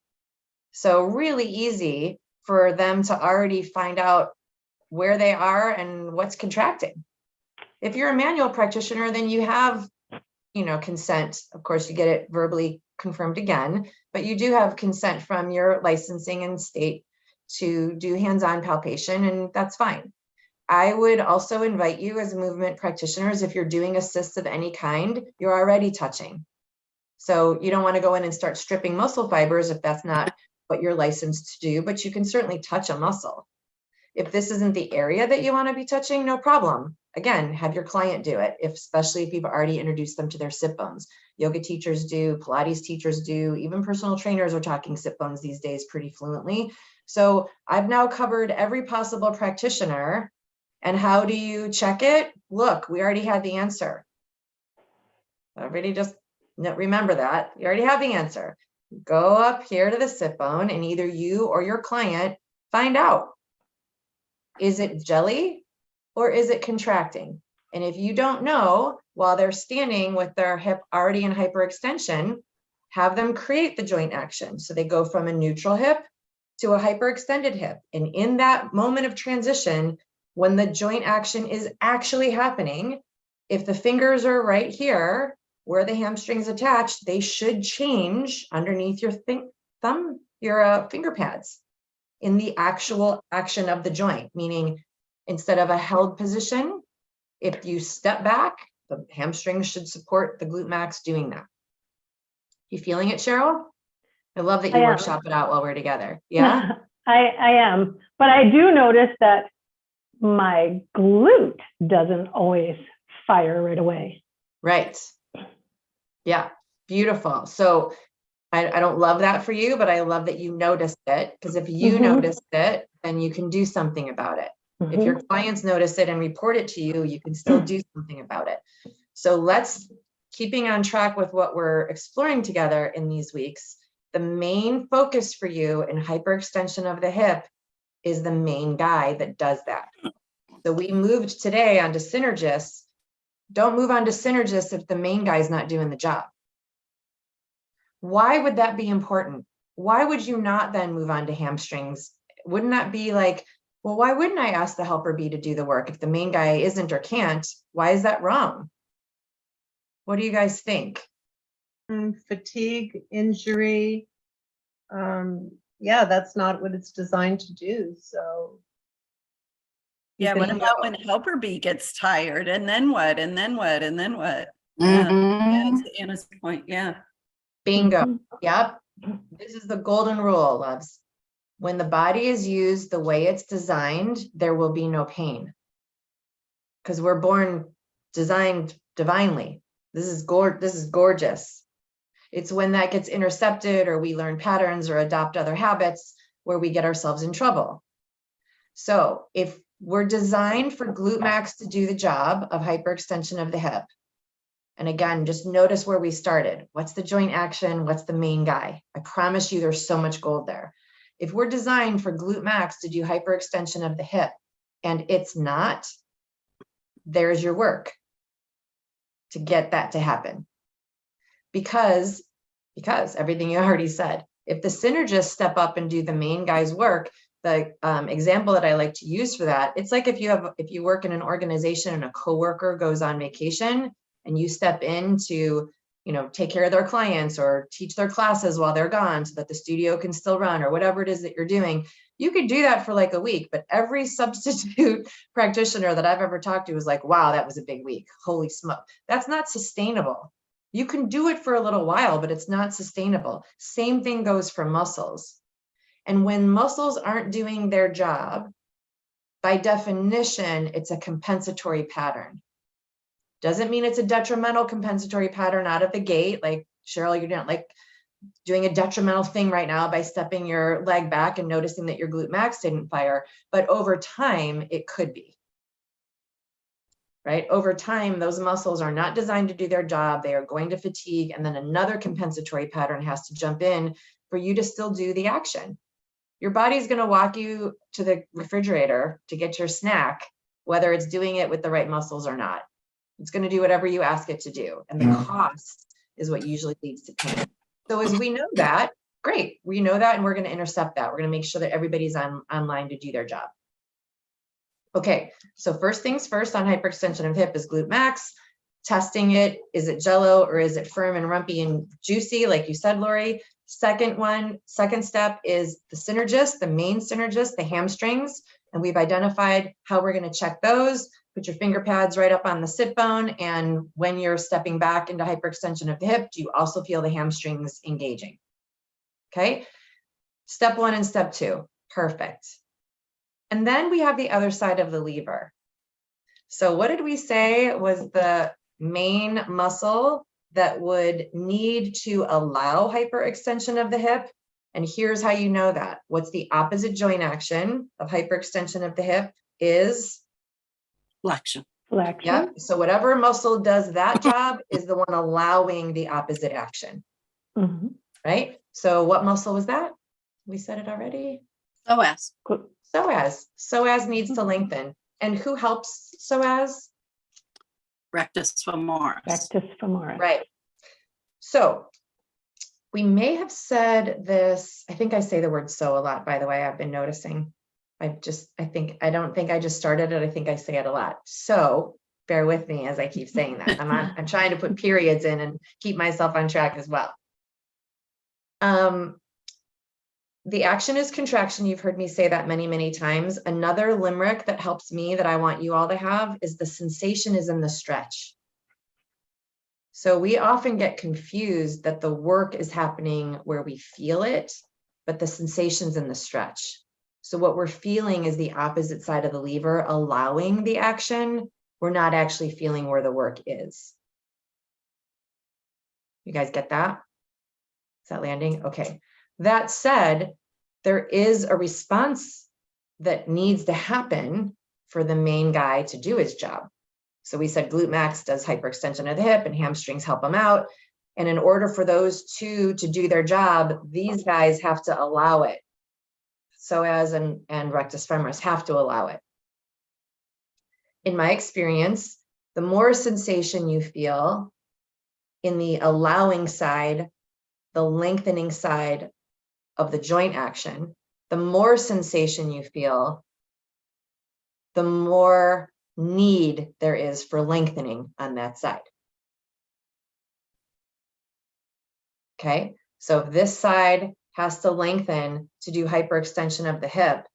So really easy for them to already find out where they are and what's contracting. If you're a manual practitioner, then you have, you know, consent. Of course, you get it verbally confirmed again, but you do have consent from your licensing and state to do hands-on palpation, and that's fine. I would also invite you as movement practitioners, if you're doing assists of any kind, you're already touching. So you don't want to go in and start stripping muscle fibers if that's not what you're licensed to do, but you can certainly touch a muscle. If this isn't the area that you want to be touching, no problem. Again, have your client do it, especially if you've already introduced them to their sit bones. Yoga teachers do, Pilates teachers do, even personal trainers are talking sit bones these days pretty fluently. So I've now covered every possible practitioner. And how do you check it? Look, we already had the answer. Everybody just remember that. You already have the answer. Go up here to the sit bone and either you or your client find out. Is it jelly or is it contracting? And if you don't know, while they're standing with their hip already in hyperextension, have them create the joint action. So they go from a neutral hip to a hyperextended hip. And in that moment of transition, when the joint action is actually happening, if the fingers are right here, where the hamstring's attached, they should change underneath your finger pads in the actual action of the joint, meaning instead of a held position, if you step back, the hamstring should support the glute max doing that. You feeling it, Cheryl? I love that you workshop it out while we're together. Yeah, I am. But I do notice that my glute doesn't always fire right away. Right. Yeah, beautiful. So I don't love that for you, but I love that you noticed it, because if you noticed it, then you can do something about it. If your clients notice it and report it to you, you can still do something about it. So let's, keeping on track with what we're exploring together in these weeks, the main focus for you in hyperextension of the hip is the main guy that does that. So we moved today onto Synergists. Don't move on to Synergists if the main guy is not doing the job. Why would that be important? Why would you not then move on to hamstrings? Wouldn't that be like, well, why wouldn't I ask the helper B to do the work if the main guy isn't or can't? Why is that wrong? What do you guys think? Fatigue, injury. Yeah, that's not what it's designed to do. So Yeah, what about when helper B gets tired, and then what, and then what, and then what? Yeah, to Anna's point, yeah. Bingo. Yep. This is the golden rule, loves. When the body is used the way it's designed, there will be no pain. Because we're born designed divinely. This is gorgeous. It's when that gets intercepted or we learn patterns or adopt other habits where we get ourselves in trouble. So if we're designed for glute max to do the job of hyperextension of the hip, and again, just notice where we started. What's the joint action? What's the main guy? I promise you there's so much gold there. If we're designed for glute max to do hyperextension of the hip and it's not, there's your work to get that to happen. Because everything you already said, if the Synergists step up and do the main guy's work, the example that I like to use for that, it's like if you work in an organization and a coworker goes on vacation and you step in to, take care of their clients or teach their classes while they're gone so that the studio can still run or whatever it is that you're doing, you could do that for like a week. But every substitute practitioner that I've ever talked to was like, wow, that was a big week. Holy smoke. That's not sustainable. You can do it for a little while, but it's not sustainable. Same thing goes for muscles. And when muscles aren't doing their job, by definition, it's a compensatory pattern. Doesn't mean it's a detrimental compensatory pattern out of the gate. Like, Cheryl, you're not like doing a detrimental thing right now by stepping your leg back and noticing that your glute max didn't fire. But over time, it could be. Right? Over time, those muscles are not designed to do their job. They are going to fatigue. And then another compensatory pattern has to jump in for you to still do the action. Your body's going to walk you to the refrigerator to get your snack, whether it's doing it with the right muscles or not. It's going to do whatever you ask it to do. And the cost is what usually leads to pain. So as we know that, great. We know that and we're going to intercept that. We're going to make sure that everybody's online to do their job. Okay, so first things first on hyperextension of hip is glute max. Testing it, is it jello or is it firm and rumpy and juicy, like you said, Lori? Second step is the Synergist, the main Synergist, the hamstrings. And we've identified how we're going to check those. Put your finger pads right up on the sit bone. And when you're stepping back into hyperextension of the hip, do you also feel the hamstrings engaging? Okay. Step 1 and step 2. Perfect. And then we have the other side of the lever. So what did we say was the main muscle that would need to allow hyperextension of the hip? And here's how you know that. What's the opposite joint action of hyperextension of the hip is? Flexion. Flexion. Yep. So whatever muscle does that job is the one allowing the opposite action, right? So what muscle was that? We said it already. OS. Psoas needs to lengthen. And who helps psoas? Rectus femoris. Rectus femoris. Right. So we may have said this. I think I say the word so a lot, by the way, I've been noticing. I don't think I just started it. I think I say it a lot. So bear with me as I keep saying that. I'm trying to put periods in and keep myself on track as well. The action is contraction. You've heard me say that many, many times. Another limerick that helps me that I want you all to have is the sensation is in the stretch. So we often get confused that the work is happening where we feel it, but the sensation's in the stretch. So what we're feeling is the opposite side of the lever, allowing the action. We're not actually feeling where the work is. You guys get that? Is that landing? Okay. That said, there is a response that needs to happen for the main guy to do his job. So we said glute max does hyperextension of the hip and hamstrings help him out. And in order for those two to do their job, these guys have to allow it. Psoas and rectus femoris have to allow it. In my experience, the more sensation you feel in the allowing side, the lengthening side of the joint action, the more sensation you feel, the more need there is for lengthening on that side. Okay, so if this side has to lengthen to do hyperextension of the hip,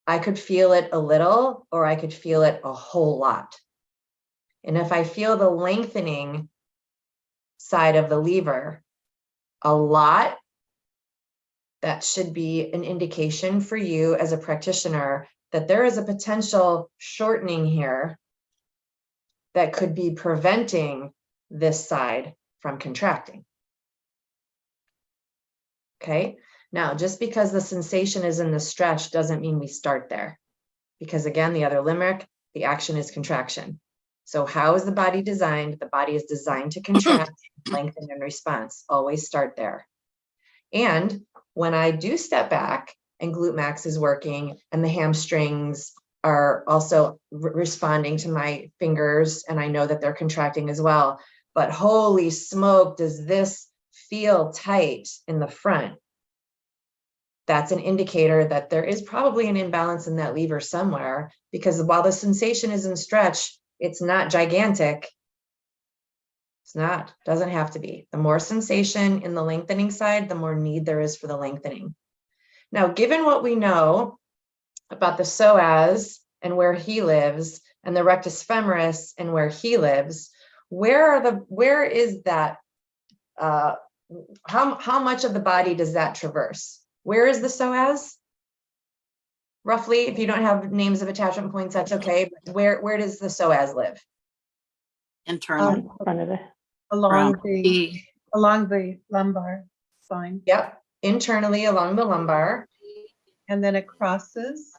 I could feel it a little, or I could feel it a whole lot. And if I feel the lengthening side of the lever a lot, that should be an indication for you as a practitioner that there is a potential shortening here that could be preventing this side from contracting. Okay, now just because the sensation is in the stretch doesn't mean we start there. Because again, the other limerick, the action is contraction. So how is the body designed? The body is designed to contract, lengthen, and response. Always start there. And when I do step back and glute max is working and the hamstrings are also responding to my fingers, and I know that they're contracting as well, but holy smoke, does this feel tight in the front? That's an indicator that there is probably an imbalance in that lever somewhere, because while the sensation is in stretch, it's not gigantic. It's not, doesn't have to be. The more sensation in the lengthening side, the more need there is for the lengthening. Now, given what we know about the psoas and where he lives, and the rectus femoris and where he lives, where is that? How much of the body does that traverse? Where is the psoas? Roughly, if you don't have names of attachment points, that's okay. But where does the psoas live? Internal. Front of it. Along the lumbar spine. Yep, internally along the lumbar. And then it crosses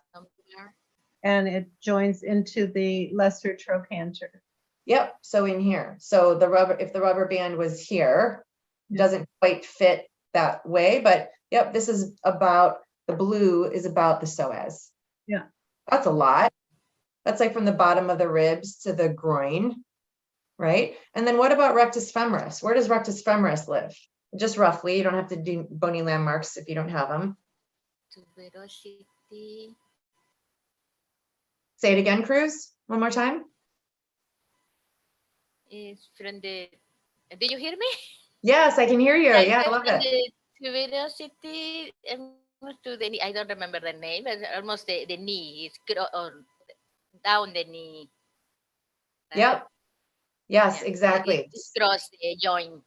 and it joins into the lesser trochanter. Yep, so in here. So the rubber, if the rubber band was here, it doesn't quite fit that way, but yep, this is about, the blue is about the psoas. Yeah. That's a lot. That's like from the bottom of the ribs to the groin, right? And then what about rectus femoris? Where does rectus femoris live? Just roughly, you don't have to do bony landmarks if you don't have them. Say it again, Cruz, one more time. Is from the, do you hear me? Yes, I can hear you. Yeah, I love it. The curiosity almost to the knee. I don't remember the name, but almost the knee. It's or down the knee. Yep. Yes, Yeah. exactly. It's cross the joint.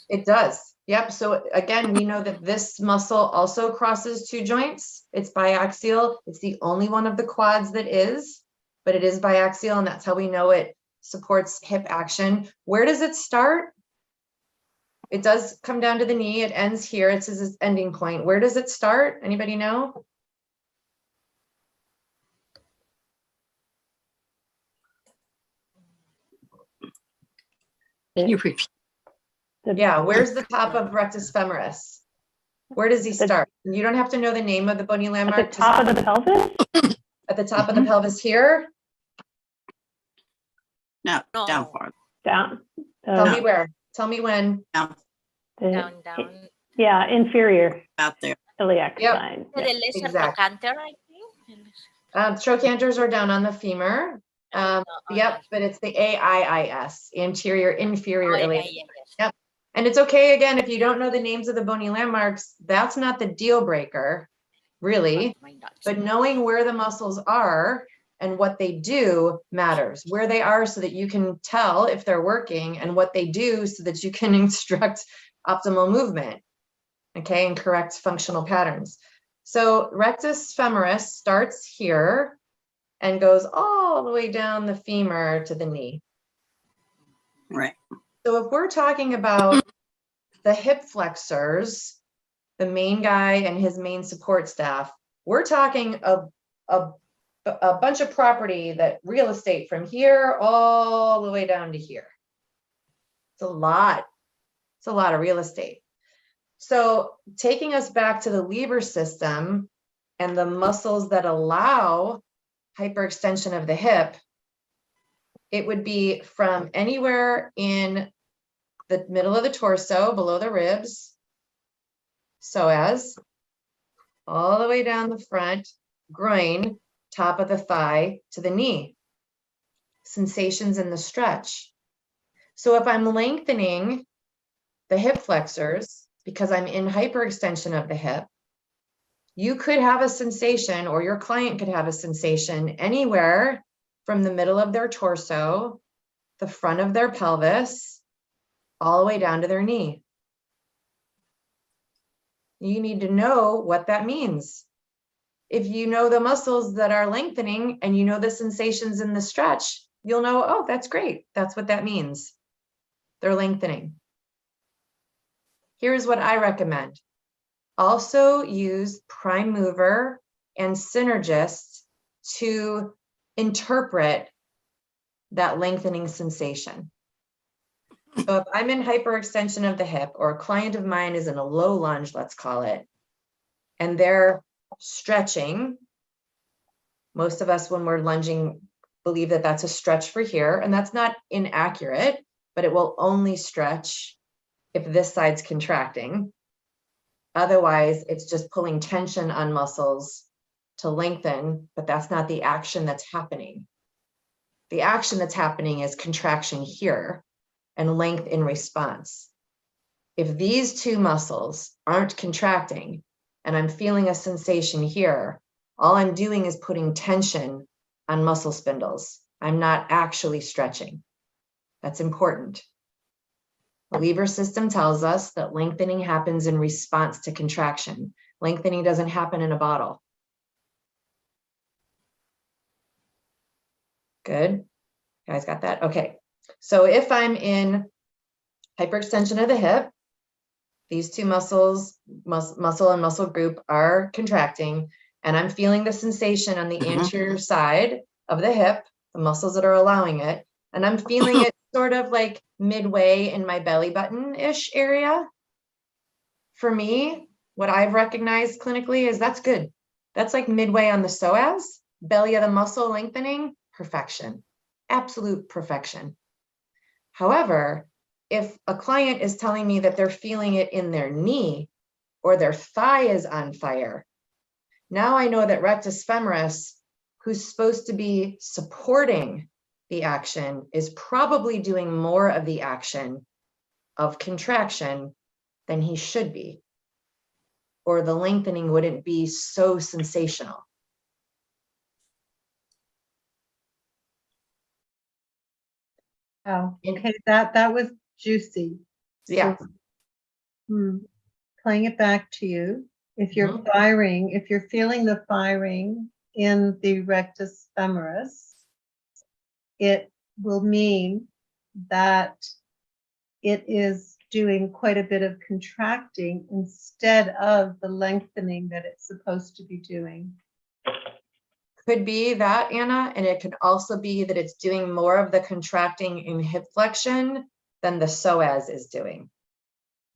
It does. Yep. So again, we know that this muscle also crosses two joints. It's biaxial. It's the only one of the quads that is, but it is biaxial, and that's how we know it supports hip action. Where does it start? It does come down to the knee. It ends here. It's its ending point. Where does it start? Anybody know? Can you repeat? Yeah, where's the top of rectus femoris? Where does he start? You don't have to know the name of the bony landmark. At the top of the pelvis? At the top of the pelvis here. No, No. down far. Down. Tell me where. Tell me when. Down Down. Yeah, inferior about there. iliac Yep. spine. The Yeah. lesser exactly. trochanter, I think. Trochanters are down on the femur. Yep, but it's the AIIS, anterior inferior iliac. Yep. And it's okay, again, if you don't know the names of the bony landmarks, that's not the deal breaker, really. But knowing where the muscles are and what they do matters. Where they are so that you can tell if they're working, and what they do so that you can instruct optimal movement, okay, and correct functional patterns. So rectus femoris starts here and goes all the way down the femur to the knee. Right. So if we're talking about the hip flexors, the main guy and his main support staff, we're talking a bunch of property, that real estate from here all the way down to here. It's a lot. It's a lot of real estate. So taking us back to the lever system and the muscles that allow hyperextension of the hip, it would be from anywhere in the middle of the torso, below the ribs, psoas, all the way down the front, groin, top of the thigh to the knee. Sensations in the stretch. So if I'm lengthening the hip flexors because I'm in hyperextension of the hip, you could have a sensation, or your client could have a sensation anywhere from the middle of their torso, the front of their pelvis, all the way down to their knee. You need to know what that means. If you know the muscles that are lengthening and you know the sensations in the stretch, you'll know, oh, that's great. That's what that means. They're lengthening. Here's what I recommend. Also use prime mover and Synergist to interpret that lengthening sensation. So if I'm in hyperextension of the hip, or a client of mine is in a low lunge, let's call it, and they're stretching, most of us when we're lunging believe that that's a stretch for here, and that's not inaccurate, but it will only stretch if this side's contracting. Otherwise, it's just pulling tension on muscles to lengthen, but that's not the action that's happening. The action that's happening is contraction here and length in response. If these two muscles aren't contracting and I'm feeling a sensation here, all I'm doing is putting tension on muscle spindles. I'm not actually stretching. That's important. The lever system tells us that lengthening happens in response to contraction. Lengthening doesn't happen in a bottle. Good. You guys got that? Okay. So if I'm in hyperextension of the hip, these two muscles, muscle and muscle group, are contracting, and I'm feeling the sensation on the anterior side of the hip, the muscles that are allowing it, and I'm feeling it sort of like midway in my belly button-ish area. For me, what I've recognized clinically is that's good. That's like midway on the psoas, belly of the muscle lengthening, perfection, absolute perfection. However, if a client is telling me that they're feeling it in their knee or their thigh is on fire, now I know that rectus femoris, who's supposed to be supporting the action, is probably doing more of the action of contraction than he should be, or the lengthening wouldn't be so sensational. Oh, okay, that was juicy. Yeah. Playing it back to you. If you're Mhm. firing, if you're feeling the firing in the rectus femoris, it will mean that it is doing quite a bit of contracting instead of the lengthening that it's supposed to be doing. Could be that, Anna, and it could also be that it's doing more of the contracting in hip flexion than the psoas is doing.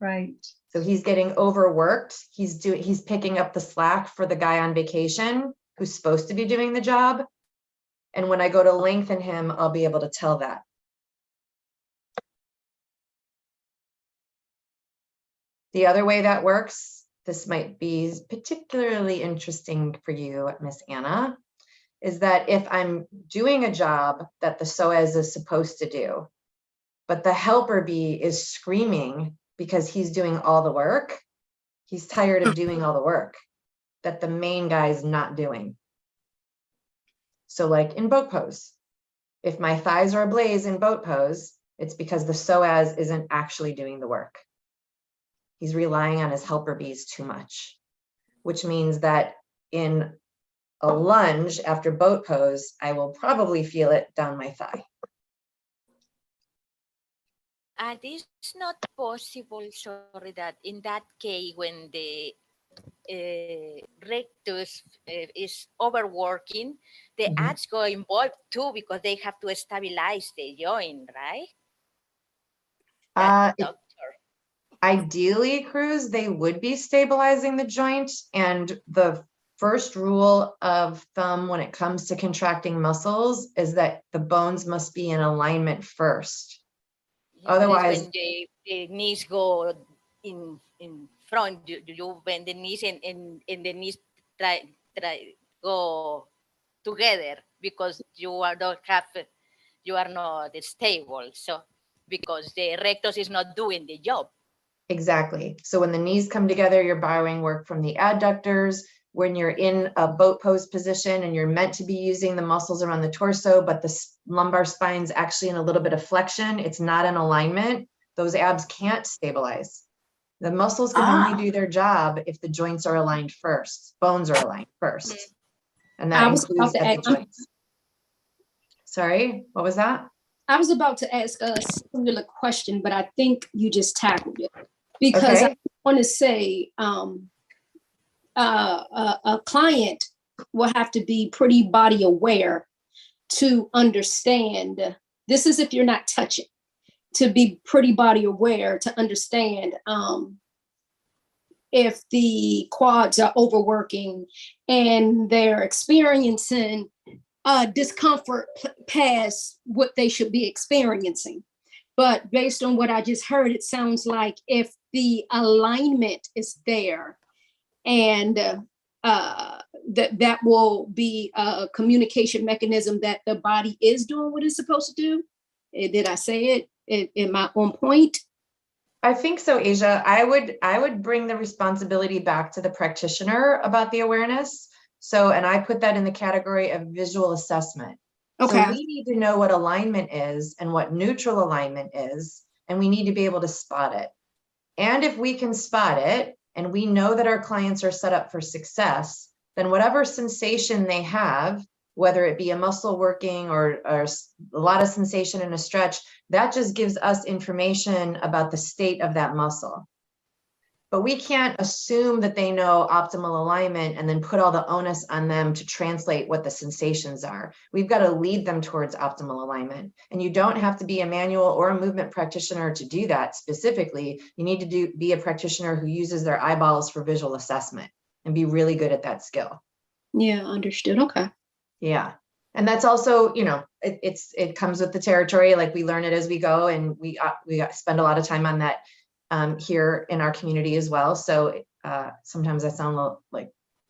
Right. So he's getting overworked. He's picking up the slack for the guy on vacation who's supposed to be doing the job. And when I go to lengthen him, I'll be able to tell that. The other way that works, this might be particularly interesting for you, Miss Anna, is that if I'm doing a job that the psoas is supposed to do, but the helper bee is screaming because he's doing all the work, he's tired of doing all the work that the main guy is not doing. So like in boat pose, if my thighs are ablaze in boat pose, it's because the psoas isn't actually doing the work. He's relying on his helper bees too much, which means that in a lunge after boat pose, I will probably feel it down my thigh. And it's not possible, sorry, that in that case, when the rectus is overworking, the abs go involved too, because they have to stabilize the joint, right? Ideally, Cruz, they would be stabilizing the joint, and the first rule of thumb when it comes to contracting muscles is that the bones must be in alignment first. Otherwise, when the knees go in front, you bend the knees and the knees try go together, because you are not stable. So because the rectus is not doing the job. exactly. So when the knees come together, you're borrowing work from the adductors. When you're in a boat pose position and you're meant to be using the muscles around the torso, but the lumbar spine's actually in a little bit of flexion, it's not in alignment, those abs can't stabilize. The muscles can only do their job if the joints are aligned first, bones are aligned first. And that includes at the joints. Sorry, what was that? I was about to ask a similar question, but I think you just tackled it. Because I want to say a client will have to be pretty body aware to understand. This is if you're not touching, to be pretty body aware to understand if the quads are overworking and they're experiencing discomfort past what they should be experiencing. But based on what I just heard, it sounds like if the alignment is there, and that will be a communication mechanism that the body is doing what it's supposed to do. Did I say it? Am I on point? I think so, Asia. I would bring the responsibility back to the practitioner about the awareness. So, and I put that in the category of visual assessment. Okay. So we need to know what alignment is and what neutral alignment is, and we need to be able to spot it. And if we can spot it, and we know that our clients are set up for success, then whatever sensation they have, whether it be a muscle working or a lot of sensation in a stretch, that just gives us information about the state of that muscle. But we can't assume that they know optimal alignment and then put all the onus on them to translate what the sensations are. We've got to lead them towards optimal alignment. And you don't have to be a manual or a movement practitioner to do that specifically. You need to be a practitioner who uses their eyeballs for visual assessment and be really good at that skill. Yeah, understood. Okay. Yeah. And that's also, you know, it comes with the territory. Like we learn it as we go, and we spend a lot of time on that here in our community as well. So sometimes I sound a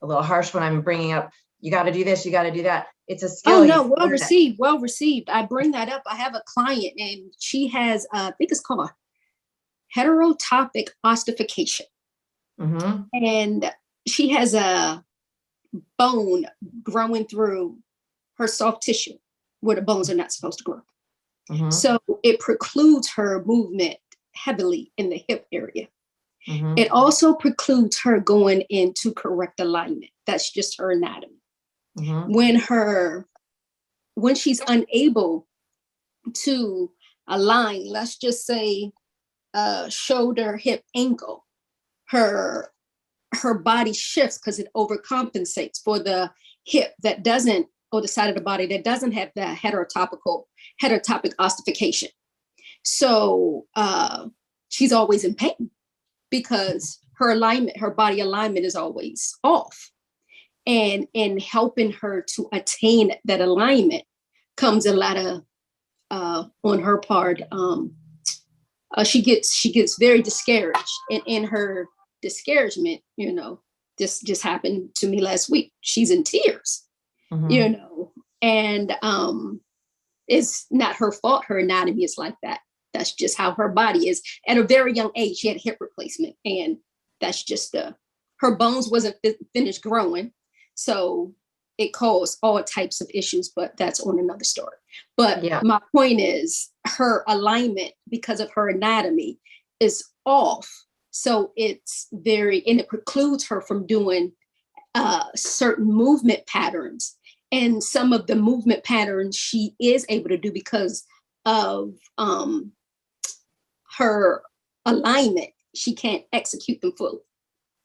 little harsh when I'm bringing up, you got to do this, you got to do that. It's a skill. Oh no, well received. I bring that up. I have a client and she has, I think it's called a heterotopic ossification. Mm-hmm. And she has a bone growing through her soft tissue where the bones are not supposed to grow. Mm-hmm. So it precludes her movement heavily in the hip area. Mhm. It also precludes her going into correct alignment. That's just her anatomy. Mhm. When she's unable to align, let's just say shoulder, hip, ankle, her body shifts because it overcompensates for the hip that doesn't, or the side of the body that doesn't have that heterotopic ossification. So she's always in pain because her alignment, her body alignment is always off. And in helping her to attain that alignment comes a lot of on her part. She gets very discouraged, and in her discouragement, this just happened to me last week. She's in tears, and it's not her fault. Her anatomy is like that. That's just how her body is. At a very young age, she had hip replacement, and that's just her bones wasn't finished growing, so it caused all types of issues. But that's on another story. But my point is, her alignment, because of her anatomy, is off. So it's and it precludes her from doing certain movement patterns. And some of the movement patterns she is able to do because of her alignment, she can't execute them fully,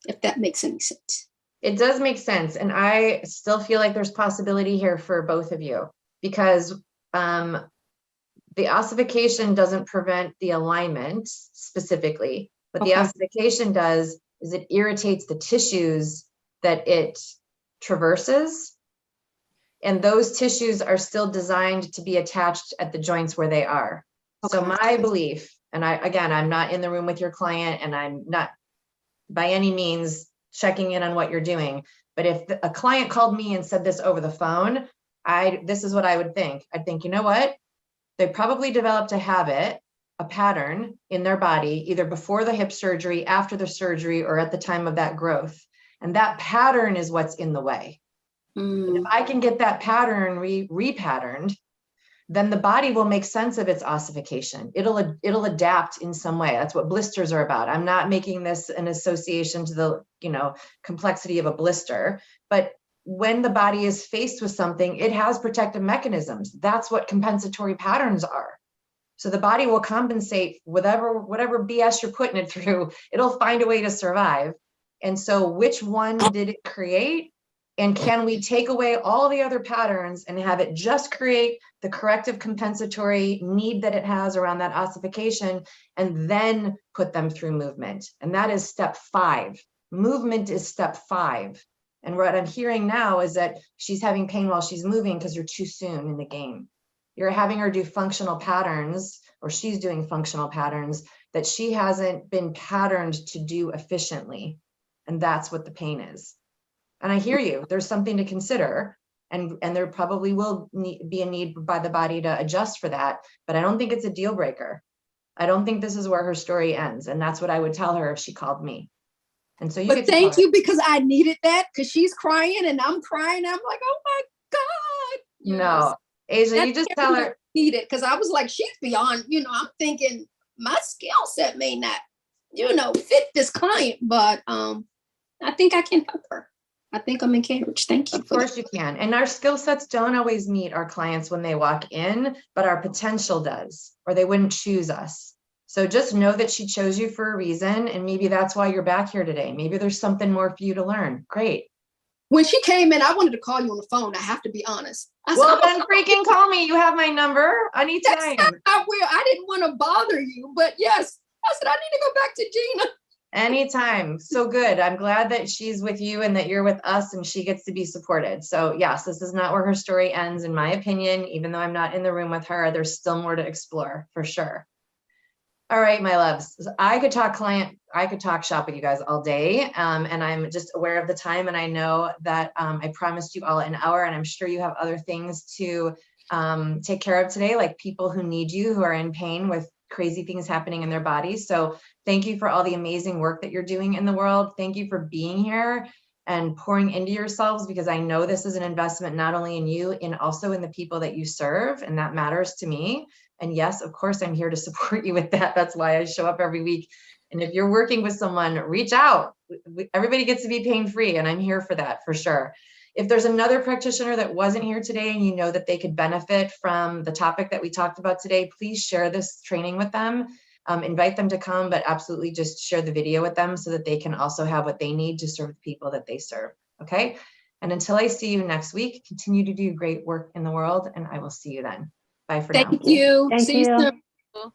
if that makes any sense. It does make sense. And I still feel like there's possibility here for both of you, because the ossification doesn't prevent the alignment specifically. What the ossification does is it irritates the tissues that it traverses. And those tissues are still designed to be attached at the joints where they are. So my belief, and I'm not in the room with your client, and I'm not by any means checking in on what you're doing. But if a client called me and said this over the phone, this is what I would think. I'd think, you know what? They probably developed a habit, a pattern in their body, either before the hip surgery, after the surgery, or at the time of that growth. And that pattern is what's in the way. And if I can get that pattern repatterned, then the body will make sense of its ossification. It'll adapt in some way. That's what blisters are about. I'm not making this an association to the complexity of a blister, but when the body is faced with something, it has protective mechanisms. That's what compensatory patterns are. So the body will compensate whatever BS you're putting it through. It'll find a way to survive. And so which one did it create? And can we take away all the other patterns and have it just create the corrective compensatory need that it has around that ossification, and then put them through movement? And that is step 5. Movement is step 5. And what I'm hearing now is that she's having pain while she's moving because you're too soon in the game. You're having her do functional patterns, or she's doing functional patterns that she hasn't been patterned to do efficiently. And that's what the pain is. And I hear you, there's something to consider, and there probably will be a need by the body to adjust for that, but I don't think it's a deal breaker. I don't think this is where her story ends. And that's what I would tell her if she called me. And so thank you, because I needed that, because she's crying and I'm crying. I'm like, oh my God. No, Asia, you just tell her. Need it, because I was like, she's beyond, I'm thinking my skill set may not, fit this client, but I think I can help her. I think I'm encouraged. Thank you. Of course you can. And our skill sets don't always meet our clients when they walk in, but our potential does, or they wouldn't choose us. So just know that she chose you for a reason. And maybe that's why you're back here today. Maybe there's something more for you to learn. Great. When she came in, I wanted to call you on the phone. I have to be honest. Well, then freaking call me. You have my number anytime. I will. I didn't want to bother you, but yes, I said, I need to go back to Gina. Anytime. So good. I'm glad that she's with you and that you're with us and she gets to be supported. So yes, this is not where her story ends, in my opinion. Even though I'm not in the room with her, there's still more to explore for sure. All right, my loves, I could talk shop with you guys all day. And I'm just aware of the time. And I know that I promised you all an hour, and I'm sure you have other things to take care of today, like people who need you, who are in pain with crazy things happening in their bodies. So thank you for all the amazing work that you're doing in the world. Thank you for being here. and pouring into yourselves, because I know this is an investment not only in you and also in the people that you serve, and that matters to me. And yes, of course, I'm here to support you with that. That's why I show up every week. And if you're working with someone, reach out. Everybody gets to be pain-free, and I'm here for that for sure. If there's another practitioner that wasn't here today and you know that they could benefit from the topic that we talked about today, please share this training with them. Invite them to come, but absolutely just share the video with them so that they can also have what they need to serve the people that they serve. Okay. And until I see you next week, continue to do great work in the world, and I will see you then. Bye for now. Thank you. Thank See you you. soon.